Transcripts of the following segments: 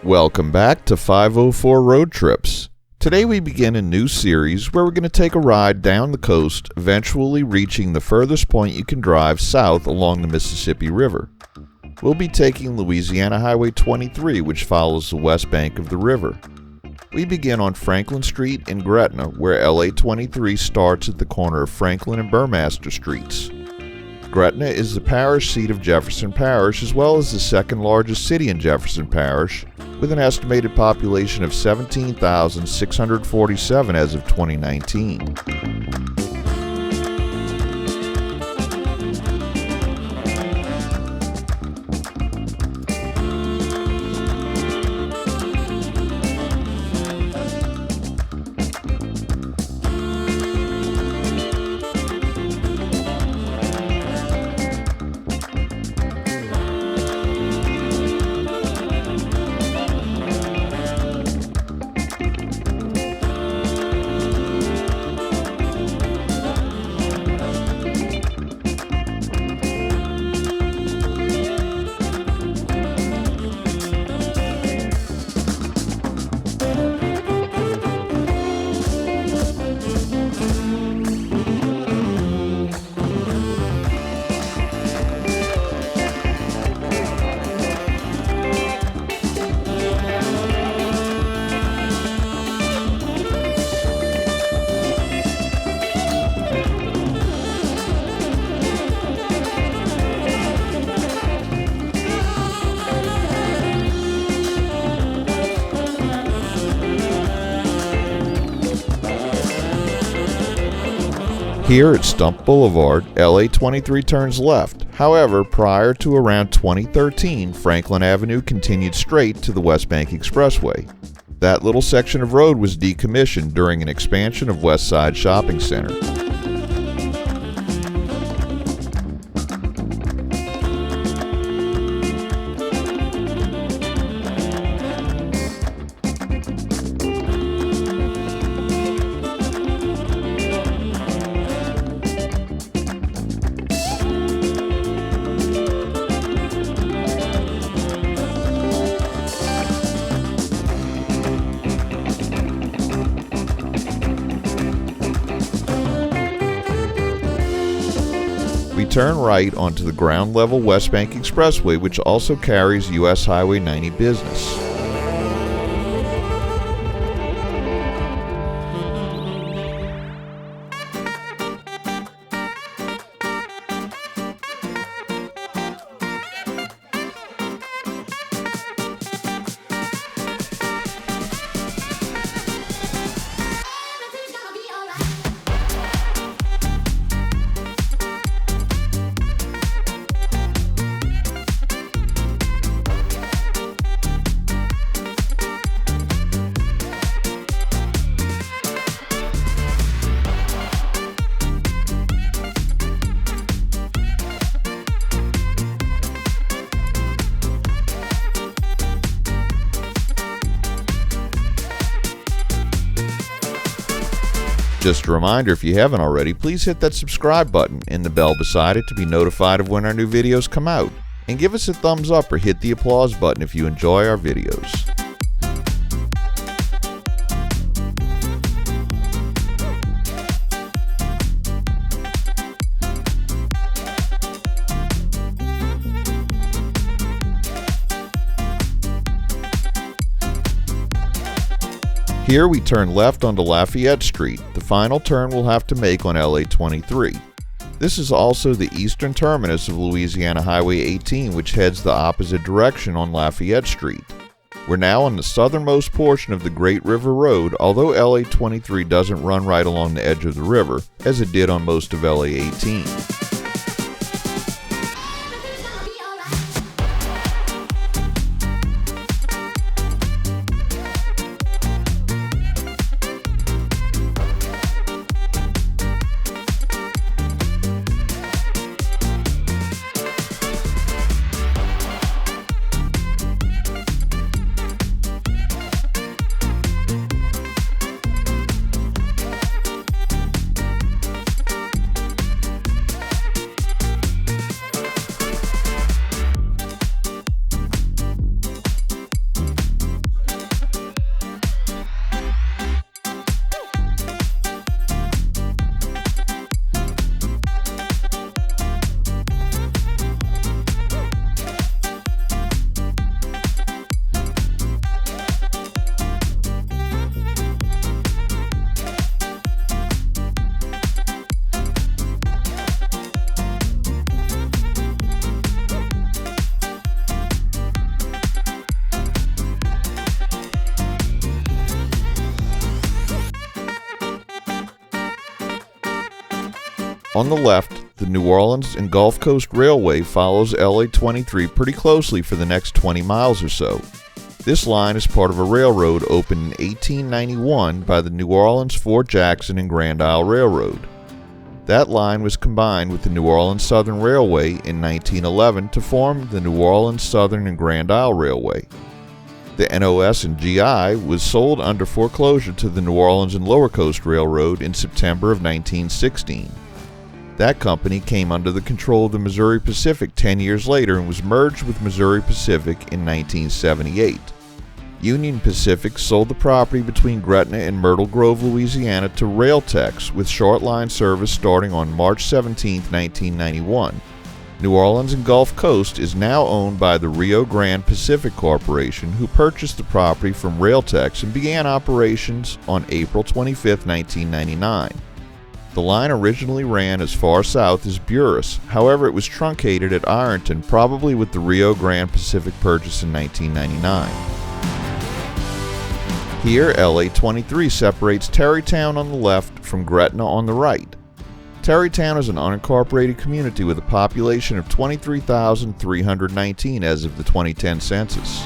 Welcome back to 504 Road Trips. Today we begin a new series where we're going to take a ride down the coast, eventually reaching the furthest point you can drive south along the Mississippi River. We'll be taking Louisiana Highway 23, which follows the west bank of the river. We begin on Franklin Street in Gretna, where LA 23 starts at the corner of Franklin and Burmaster Streets. Gretna is the parish seat of Jefferson Parish, as well as the second largest city in Jefferson Parish, with an estimated population of 17,647 as of 2019. Here at Stump Boulevard, LA 23 turns left. However, prior to around 2013, Franklin Avenue continued straight to the West Bank Expressway. That little section of road was decommissioned during an expansion of West Side Shopping Center. We turn right onto the ground-level West Bank Expressway, which also carries US Highway 90 business. Just a reminder, if you haven't already, please hit that subscribe button and the bell beside it to be notified of when our new videos come out. And give us a thumbs up or hit the applause button if you enjoy our videos. Here we turn left onto Lafayette Street, the final turn we'll have to make on LA 23. This is also the eastern terminus of Louisiana Highway 18, which heads the opposite direction on Lafayette Street. We're now on the southernmost portion of the Great River Road, although LA 23 doesn't run right along the edge of the river, as it did on most of LA 18. On the left, the New Orleans and Gulf Coast Railway follows LA 23 pretty closely for the next 20 miles or so. This line is part of a railroad opened in 1891 by the New Orleans, Fort Jackson, and Grand Isle Railroad. That line was combined with the New Orleans Southern Railway in 1911 to form the New Orleans Southern and Grand Isle Railway. The NOS and GI was sold under foreclosure to the New Orleans and Lower Coast Railroad in September of 1916. That company came under the control of the Missouri Pacific 10 years later and was merged with Missouri Pacific in 1978. Union Pacific sold the property between Gretna and Myrtle Grove, Louisiana to Railtex with short line service starting on March 17, 1991. New Orleans and Gulf Coast is now owned by the Rio Grande Pacific Corporation, who purchased the property from Railtex and began operations on April 25, 1999. The line originally ran as far south as Buras, however it was truncated at Ironton, probably with the Rio Grande Pacific purchase in 1999. Here, LA 23 separates Terrytown on the left from Gretna on the right. Terrytown is an unincorporated community with a population of 23,319 as of the 2010 census.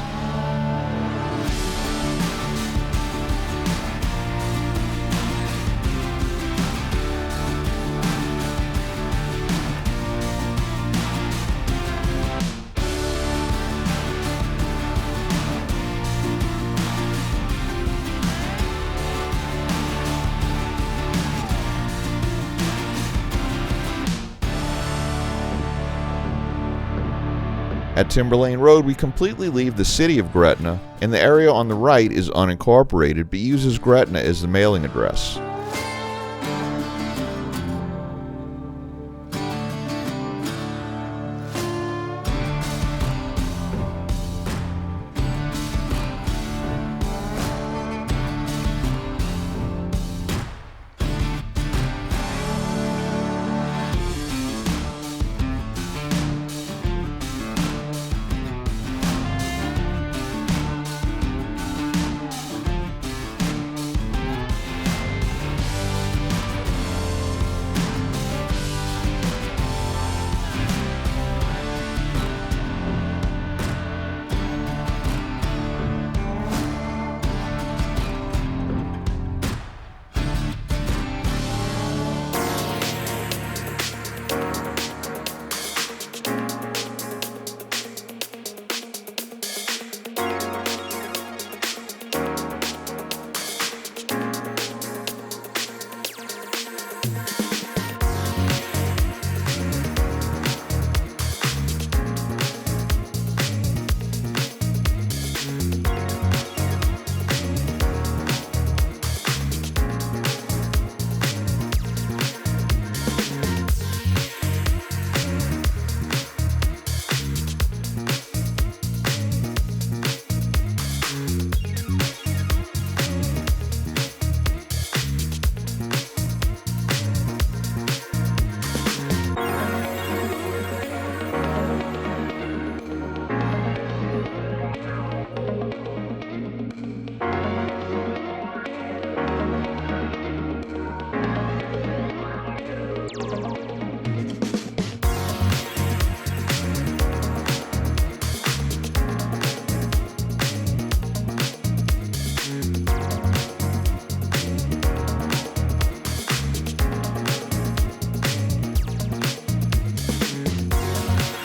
At Timberlane Road, we completely leave the city of Gretna, and the area on the right is unincorporated but uses Gretna as the mailing address.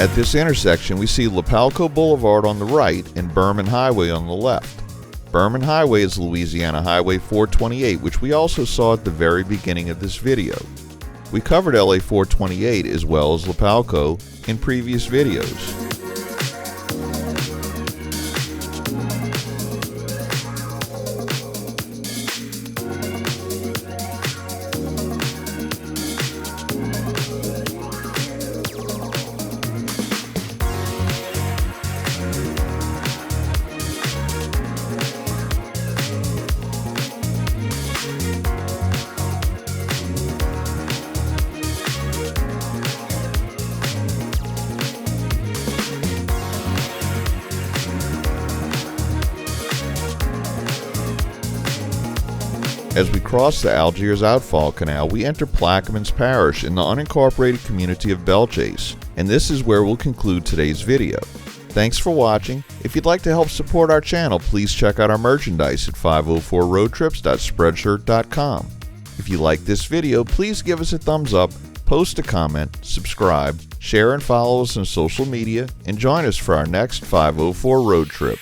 At this intersection, we see Lapalco Boulevard on the right and Berman Highway on the left. Berman Highway is Louisiana Highway 428, which we also saw at the very beginning of this video. We covered LA 428 as well as Lapalco in previous videos. As we cross the Algiers Outfall Canal, we enter Plaquemines Parish in the unincorporated community of Belchase, and this is where we'll conclude today's video. Thanks for watching. If you'd like to help support our channel, please check out our merchandise at 504roadtrips.spreadshirt.com. If you like this video, please give us a thumbs up, post a comment, subscribe, share and follow us on social media, and join us for our next 504 road trip.